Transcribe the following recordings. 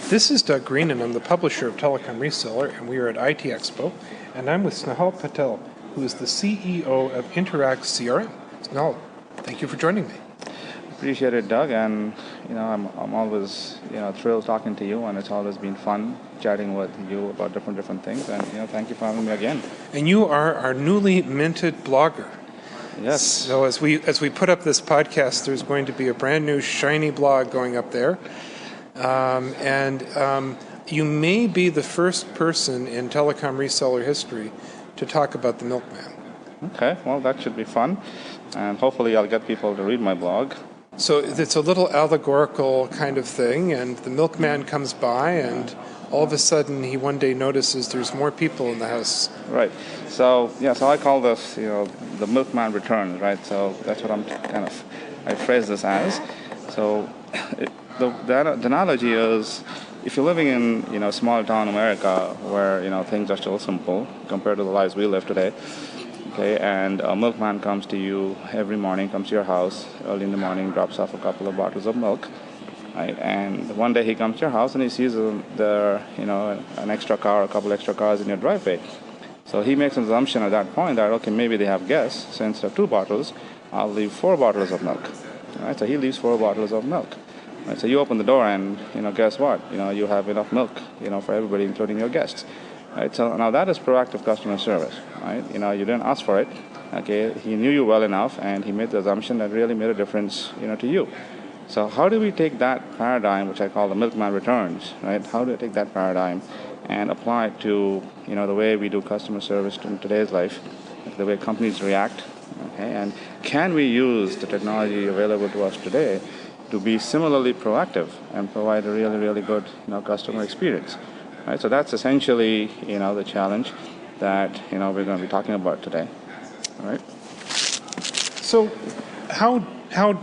This is Doug Green, and I'm the publisher of Telecom Reseller, and we are at ITEXPO, and I'm with Snehal Patel, who is the CEO of InteractCRM. Snehal, thank you for joining me. Appreciate it, Doug, and I'm always thrilled talking to you, and it's always been fun chatting with you about different things, and thank you for having me again. And you are our newly minted blogger. Yes. So as we put up this podcast, there's going to be a brand new shiny blog going up there. You may be the first person in Telecom Reseller history to talk about the Milkman. Okay, well, that should be fun, and hopefully I'll get people to read my blog. So it's a little allegorical kind of thing, and the Milkman comes by, and all of a sudden he one day notices there's more people in the house. Right. So I call this, the Milkman returns, right? So that's what I phrase this as. So the analogy is, if you're living in small town America where things are still simple compared to the lives we live today, okay, and a milkman comes to you every morning, comes to your house early in the morning, drops off a couple of bottles of milk, right? And one day he comes to your house and he sees there an extra car, a couple extra cars in your driveway. So he makes an assumption at that point that, okay, maybe they have guests, so instead of 2 bottles, I'll leave 4 bottles of milk. Right? So he leaves 4 bottles of milk. Right, so you open the door and, guess what? You have enough milk, for everybody, including your guests. Right? So now that is proactive customer service, right? You didn't ask for it. Okay, he knew you well enough, and he made the assumption that really made a difference, to you. So how do we take that paradigm, which I call the Milkman returns, right? How do we take that paradigm and apply it to, the way we do customer service in today's life, the way companies react, okay? And can we use the technology available to us today to be similarly proactive and provide a really, really good, customer experience, right? So that's essentially, the challenge that, we're going to be talking about today, all right? So how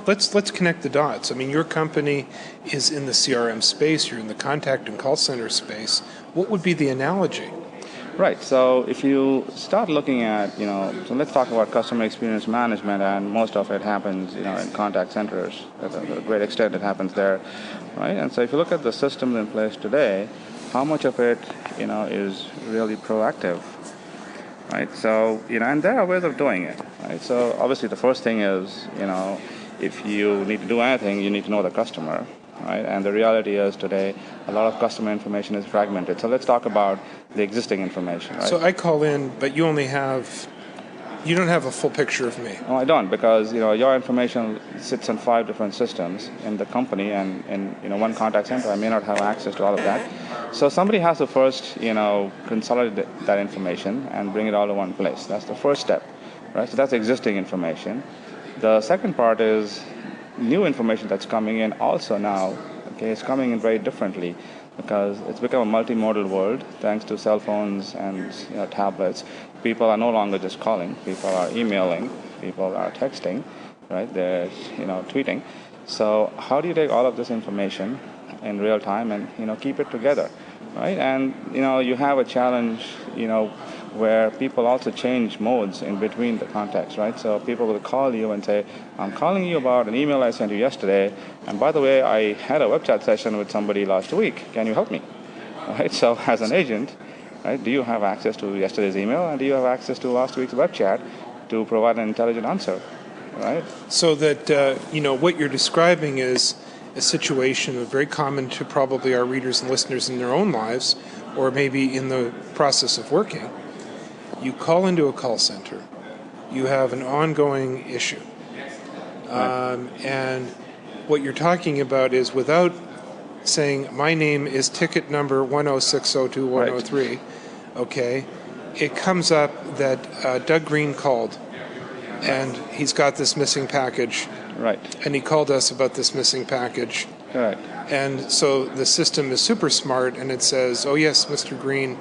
let's connect the dots. I mean, your company is in the CRM space, you're in the contact and call center space. What would be the analogy? Right. So if you start looking at, so let's talk about customer experience management, and most of it happens, in contact centers. At a great extent, it happens there, right? And so if you look at the systems in place today, how much of it, is really proactive, right? So, and there are ways of doing it, right? So obviously the first thing is, if you need to do anything, you need to know the customer, right? And the reality is today, a lot of customer information is fragmented. So let's talk about the existing information, right? So I call in, but you don't have a full picture of me. No, I don't, because your information sits on 5 different systems in the company, and in one contact center, I may not have access to all of that. So somebody has to first, consolidate that information and bring it all to one place. That's the first step, right? So that's existing information. The second part is new information that's coming in also now. Okay, it's coming in very differently because it's become a multimodal world thanks to cell phones and tablets. People are no longer just calling. People are emailing. People are texting, right? They're tweeting. So how do you take all of this information in real time and keep it together, right? And you have a challenge where people also change modes in between the contacts, right? So people will call you and say, I'm calling you about an email I sent you yesterday, and by the way, I had a web chat session with somebody last week. Can you help me? Right? So as an agent, right, do you have access to yesterday's email, and do you have access to last week's web chat to provide an intelligent answer, right? So that, what you're describing is a situation very common to probably our readers and listeners in their own lives, or maybe in the process of working. You call into a call center, you have an ongoing issue, and what you're talking about is, without saying, my name is ticket number 10602-103, right, okay, it comes up that Doug Green called, and he's got this missing package, right, and he called us about this missing package. Correct. And so the system is super smart, and it says, oh yes, Mr. Green,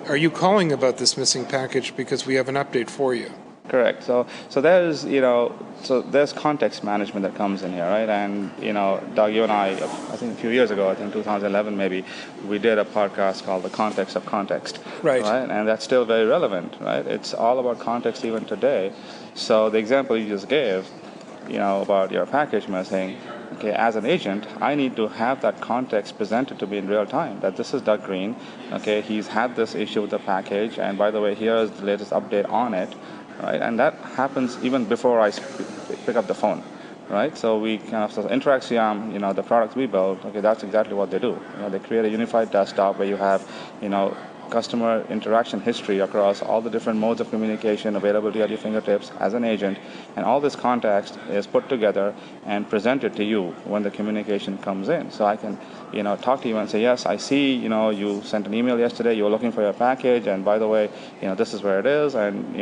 are you calling about this missing package because we have an update for you? Correct. So there's there's context management that comes in here, right? And Doug, you and I think a few years ago, I think 2011 maybe, we did a podcast called The Context of Context. Right. And that's still very relevant, right? It's all about context even today. So the example you just gave, about your package missing, okay, as an agent, I need to have that context presented to me in real time, that this is Doug Green, okay, he's had this issue with the package, and by the way, here's the latest update on it, right? And that happens even before I pick up the phone, right? So we kind of, so InteractCRM, the products we build, okay, that's exactly what they do. They create a unified desktop where you have, customer interaction history across all the different modes of communication availability at your fingertips as an agent, and all this context is put together and presented to you when the communication comes in. So I can, talk to you and say, yes, I see, you sent an email yesterday, you were looking for your package, and by the way, this is where it is, and,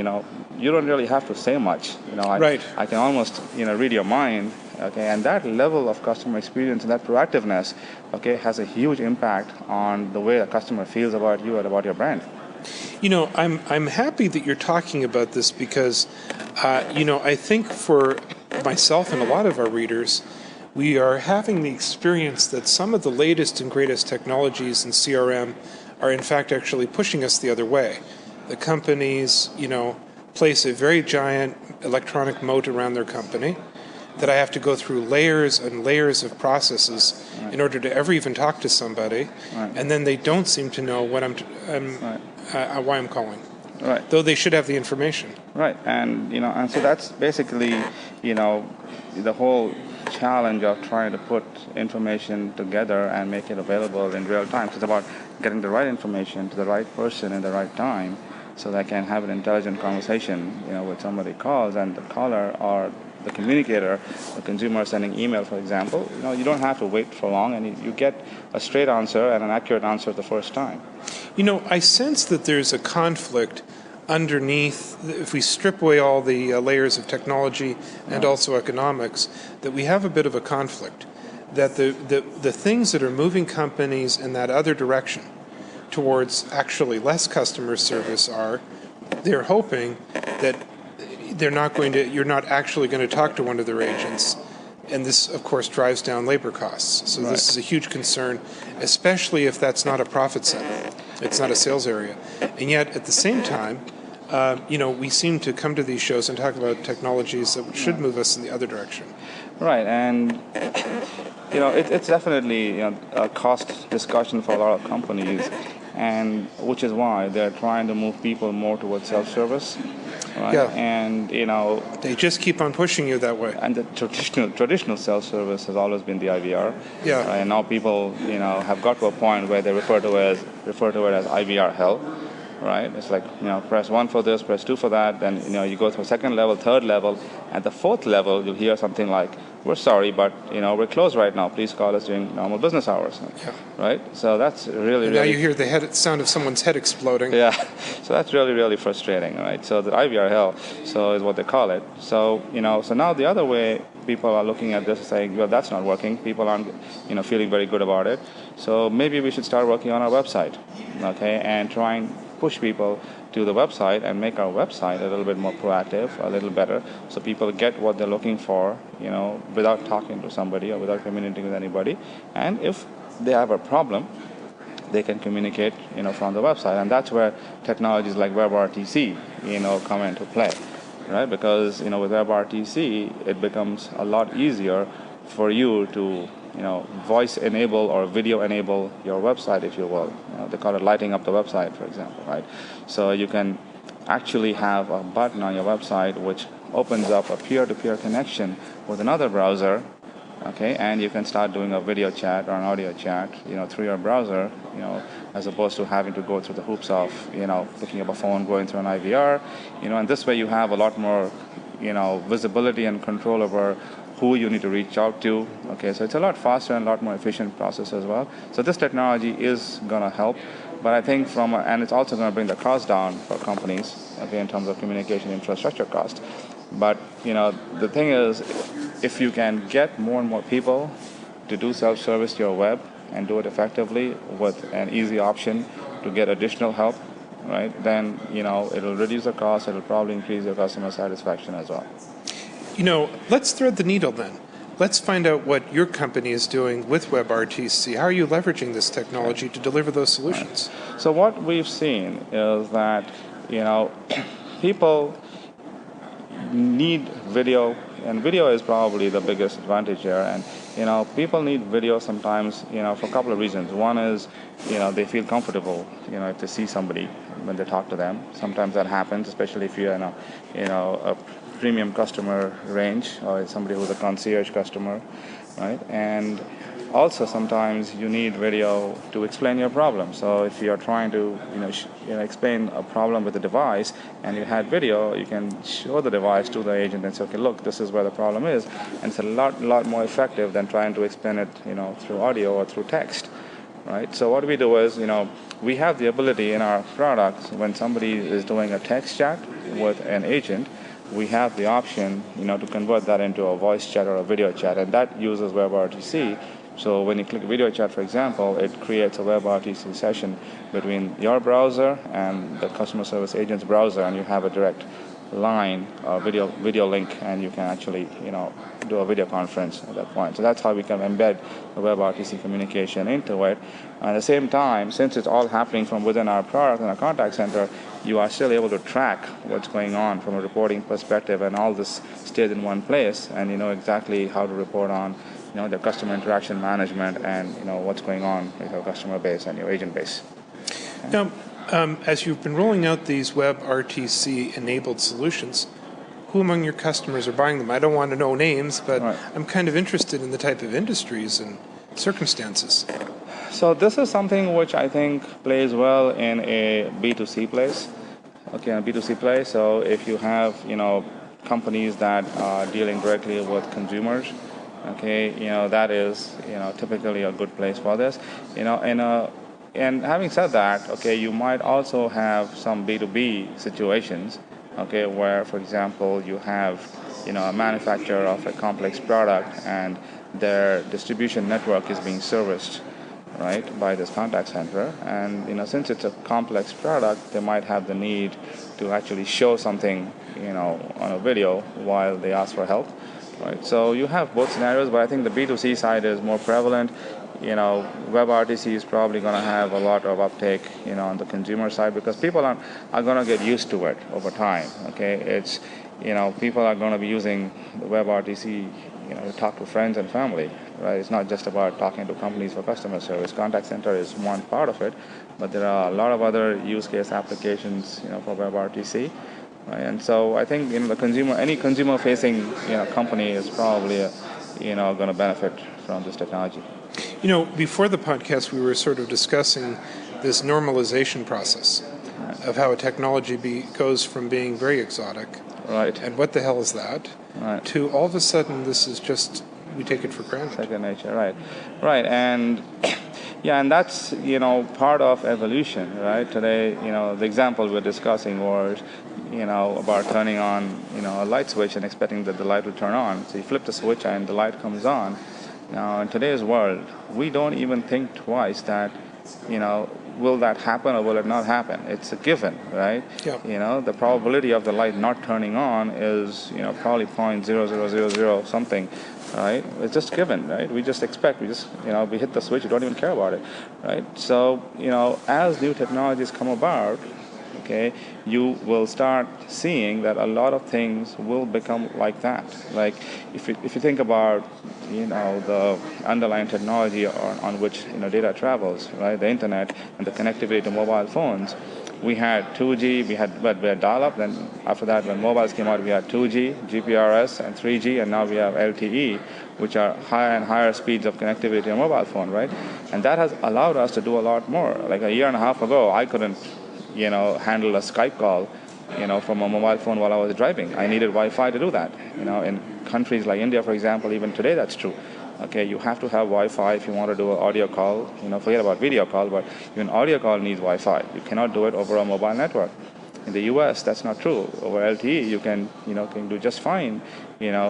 you don't really have to say much. Right. I can almost, read your mind. Okay, and that level of customer experience and that proactiveness, okay, has a huge impact on the way a customer feels about you and about your brand. I'm happy that you're talking about this because, I think for myself and a lot of our readers, we are having the experience that some of the latest and greatest technologies in CRM are in fact actually pushing us the other way. The companies, place a very giant electronic moat around their company, that I have to go through layers and layers of processes in order to ever even talk to somebody, and then they don't seem to know what why I'm calling. Right. Though they should have the information. Right, and and so that's basically the whole challenge of trying to put information together and make it available in real time. So it's about getting the right information to the right person in the right time, so they can have an intelligent conversation. With somebody calls and the caller or the communicator, the consumer sending email, for example, you don't have to wait for long, and you get a straight answer and an accurate answer the first time. I sense that there's a conflict underneath, if we strip away all the layers of technology and also economics, that we have a bit of a conflict, that the things that are moving companies in that other direction towards actually less customer service they're hoping that you're not actually going to talk to one of their agents. And this, of course, drives down labor costs. So This is a huge concern, especially if that's not a profit center. It's not a sales area. And yet, at the same time, we seem to come to these shows and talk about technologies that should move us in the other direction. Right, and it's definitely a cost discussion for a lot of companies, and which is why they're trying to move people more towards self-service. Right? Yeah. And they just keep on pushing you that way. And the traditional self-service has always been the IVR. Yeah. And now people have got to a point where they refer to it as IVR hell. Right? It's like press 1 for this, press 2 for that. Then you go through second level, third level, at the fourth level you'll hear something like, "We're sorry, but we're closed right now. Please call us during normal business hours." Yeah. Right? So that's really. Now you hear the sound of someone's head exploding. Yeah. So that's really frustrating, right? So the IVR hell, so is what they call it. So so now the other way people are looking at this is saying, well, that's not working. People aren't feeling very good about it. So maybe we should start working on our website, okay, and try and push people to the website and make our website a little bit more proactive, a little better, so people get what they're looking for, without talking to somebody or without communicating with anybody. And if they have a problem, they can communicate, from the website. And that's where technologies like WebRTC, come into play, right? Because, with WebRTC, it becomes a lot easier for you to voice enable or video enable your website, if you will. They call it lighting up the website, for example, right? So you can actually have a button on your website which opens up a peer-to-peer connection with another browser, okay, and you can start doing a video chat or an audio chat, through your browser, as opposed to having to go through the hoops of, picking up a phone, going through an IVR, and this way you have a lot more, visibility and control over who you need to reach out to. Okay, so it's a lot faster and a lot more efficient process as well. So this technology is going to help, but I think and it's also going to bring the cost down for companies, okay, in terms of communication infrastructure cost. But the thing is, if you can get more and more people to do self-service to your web and do it effectively with an easy option to get additional help, right, then it'll reduce the cost. It'll probably increase your customer satisfaction as well. Let's thread the needle then. Let's find out what your company is doing with WebRTC. How are you leveraging this technology to deliver those solutions? Right. So what we've seen is that, people need video, and video is probably the biggest advantage here. And People need video sometimes, for a couple of reasons. One is, they feel comfortable, if they see somebody when they talk to them. Sometimes that happens, especially if you're in a premium customer range or somebody who's a concierge customer, right? And also sometimes you need video to explain your problem. So if you're trying to explain a problem with the device and you had video, you can show the device to the agent and say, okay, look, this is where the problem is, and it's a lot more effective than trying to explain it through audio or through text, right? So what we do is we have the ability in our products, when somebody is doing a text chat with an agent, we have the option to convert that into a voice chat or a video chat, and that uses WebRTC. So when you click video chat, for example, it creates a WebRTC session between your browser and the customer service agent's browser, and you have a direct line, video link, and you can actually do a video conference at that point. So that's how we can embed the WebRTC communication into it. At the same time, since it's all happening from within our product and our contact center, you are still able to track what's going on from a reporting perspective, and all this stays in one place, and you know exactly how to report on the customer interaction management and what's going on with your customer base and your agent base. Now, as you've been rolling out these WebRTC enabled solutions, who among your customers are buying them? I don't want to know names, but right. I'm kind of interested in the type of industries and circumstances. So this is something which I think plays well in a B2C place. Okay, a B2C place. So if you have companies that are dealing directly with consumers, okay, that is typically a good place for this. And having said that, okay, you might also have some B2B situations, okay, where, for example, you have a manufacturer of a complex product and their distribution network is being serviced, right, by this contact center. And since it's a complex product, they might have the need to actually show something on a video while they ask for help. Right. So you have both scenarios, but I think the B2C side is more prevalent. WebRTC is probably going to have a lot of uptake, on the consumer side, because people are going to get used to it over time. Okay, it's people are going to be using the WebRTC, to talk to friends and family. Right. It's not just about talking to companies for customer service. Contact center is one part of it, but there are a lot of other use case applications, for WebRTC. Right. And so I think any consumer-facing company is probably going to benefit from this technology. Before the podcast, we were sort of discussing this normalization process of how a technology goes from being very exotic, right, and what the hell is that, right, to all of a sudden this is just, we take it for granted. Second nature, right, and yeah, and that's part of evolution, right? Today, the example we're discussing was about turning on a light switch and expecting that the light will turn on. So you flip the switch and the light comes on. Now in today's world, we don't even think twice that will that happen or will it not happen? It's a given, right? Yeah. The probability of the light not turning on is probably 0.0000 something. Right, it's just given, right? We just expect, we hit the switch, we don't even care about it, right? So, as new technologies come about, okay, you will start seeing that a lot of things will become like that. Like, if you think about, the underlying technology on which, data travels, right? The internet and the connectivity to mobile phones. We had 2G, we had dial-up, then after that when mobiles came out we had 2G, GPRS and 3G, and now we have LTE, which are higher and higher speeds of connectivity to a mobile phone, right? And that has allowed us to do a lot more. Like a year and a half ago, I couldn't, handle a Skype call, from a mobile phone while I was driving. I needed Wi-Fi to do that. In countries like India, for example, even today that's true. Okay, you have to have Wi-Fi if you want to do an audio call. Forget about video call, but even audio call needs Wi-Fi. You cannot do it over a mobile network. In the U.S., that's not true. Over LTE, you can do just fine. And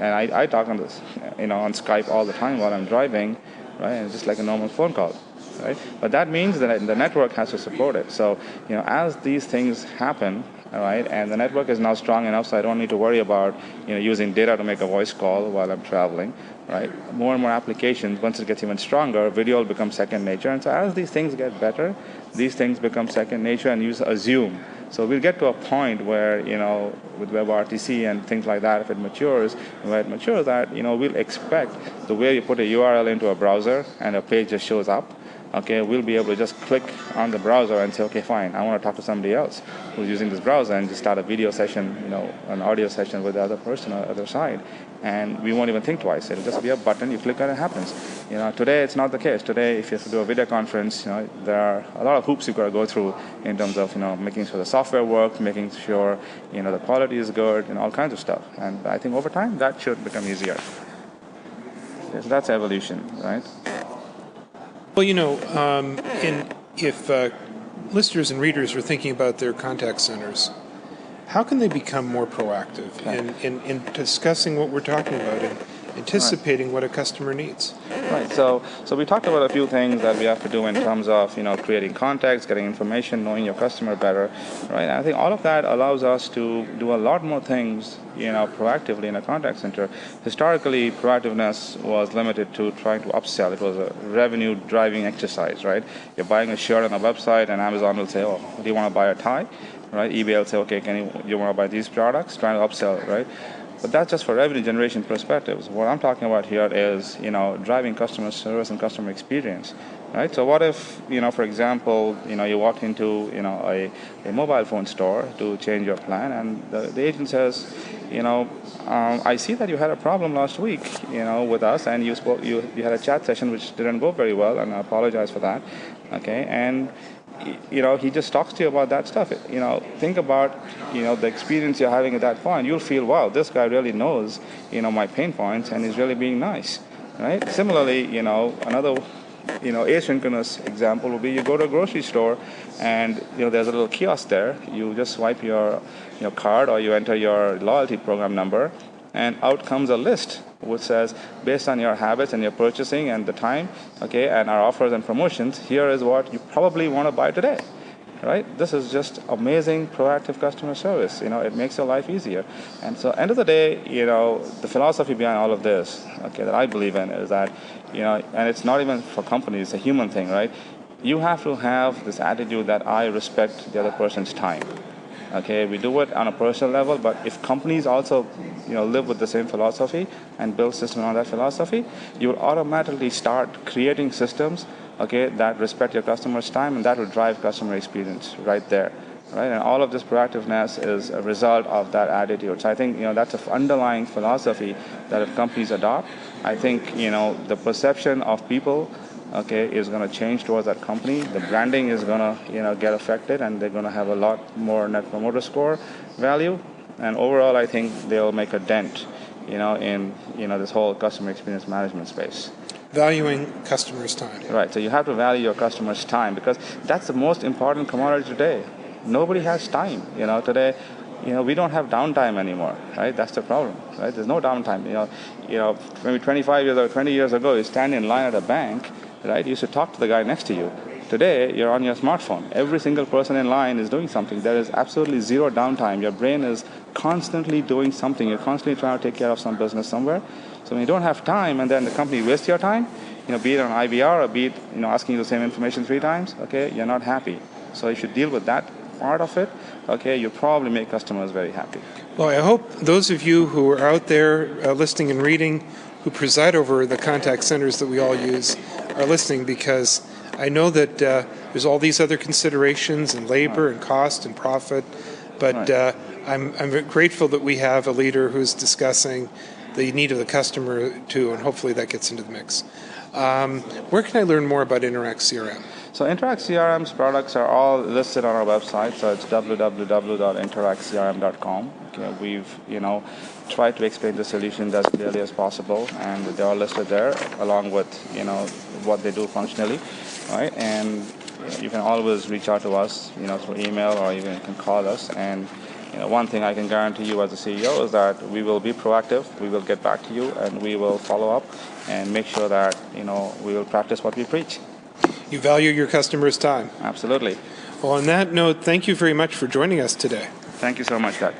I talk on this, on Skype all the time while I'm driving, right? And it's just like a normal phone call, right? But that means that the network has to support it. So, as these things happen, all right, and the network is now strong enough, so I don't need to worry about using data to make a voice call while I'm traveling, right? More and more applications, once it gets even stronger, video will become second nature. And so as these things get better, these things become second nature, and you assume So we'll get to a point where, with WebRTC and things like that, if it matures, that, we'll expect the way you put a URL into a browser and a page just shows up. Okay, we'll be able to just click on the browser and say, okay, fine, I want to talk to somebody else who's using this browser, and just start a video session, an audio session with the other person on the other side. And we won't even think twice. It'll just be a button, you click and it happens. Today it's not the case. Today, if you have to do a video conference, there are a lot of hoops you've got to go through in terms of, making sure the software works, making sure, the quality is good, and all kinds of stuff. And I think over time, that should become easier. So that's evolution, right? Well, if listeners and readers are thinking about their contact centers, how can they become more proactive in discussing what we're talking about and anticipating what a customer needs? Right. So we talked about a few things that we have to do in terms of creating contacts, getting information, knowing your customer better, right? And I think all of that allows us to do a lot more things proactively in a contact center. Historically, proactiveness was limited to trying to upsell. It was a revenue driving exercise, right? You're buying a shirt on a website, and Amazon will say, "Oh, do you want to buy a tie?" Right? eBay will say, "Okay, do you want to buy these products?" Trying to upsell, right? But that's just for revenue generation perspectives. What I'm talking about here is, driving customer service and customer experience, right? So what if, for example, you walk into, a mobile phone store to change your plan, and the agent says, I see that you had a problem last week, with us, and you had a chat session which didn't go very well, and I apologize for that, okay? And he just talks to you about that stuff. Think about, the experience you're having at that point. You'll feel, wow, this guy really knows, my pain points, and he's really being nice, right? Similarly, another, asynchronous example would be you go to a grocery store, and, there's a little kiosk there. You just swipe your card, or you enter your loyalty program number, and out comes a list which says, based on your habits and your purchasing and the time, okay, and our offers and promotions, here is what you probably want to buy today, right? This is just amazing proactive customer service. It makes your life easier. And so, end of the day, the philosophy behind all of this, okay, that I believe in is that, and it's not even for companies, it's a human thing, right? You have to have this attitude that I respect the other person's time. Okay, we do it on a personal level, but if companies also, live with the same philosophy and build systems on that philosophy, you will automatically start creating systems, okay, that respect your customer's time, and that will drive customer experience right there, right? And all of this proactiveness is a result of that attitude. So I think, that's an underlying philosophy that if companies adopt, I think, the perception of people, okay, is going to change towards that company. The branding is going to, get affected, and they're going to have a lot more net promoter score value. And overall, I think they'll make a dent, in, this whole customer experience management space. Valuing customers' time. Right. So you have to value your customers' time, because that's the most important commodity today. Nobody has time. Today, we don't have downtime anymore, right? That's the problem, right? There's no downtime. Maybe 25 years or 20 years ago, you stand in line at a bank, right? You used to talk to the guy next to you. Today, you're on your smartphone. Every single person in line is doing something. There is absolutely zero downtime. Your brain is constantly doing something. You're constantly trying to take care of some business somewhere. So when you don't have time, and then the company wastes your time, be it on IVR or be it, asking you the same information 3 times, okay, you're not happy. So if you deal with that part of it, okay, you'll probably make customers very happy. Well, I hope those of you who are out there listening and reading, who preside over the contact centers that we all use, are listening, because I know that there's all these other considerations and labor and cost and profit, but I'm grateful that we have a leader who's discussing the need of the customer too, and hopefully that gets into the mix. Where can I learn more about InteractCRM? So InteractCRM's products are all listed on our website. So it's www.interactcrm.com. Okay, we've tried to explain the solutions as clearly as possible, and they're all listed there along with what they do functionally, right? And you can always reach out to us, through email, or even you can call us. And one thing I can guarantee you as a CEO is that we will be proactive. We will get back to you, and we will follow up and make sure that we will practice what we preach. You value your customers' time. Absolutely. Well, on that note, thank you very much for joining us today. Thank you so much, Doug.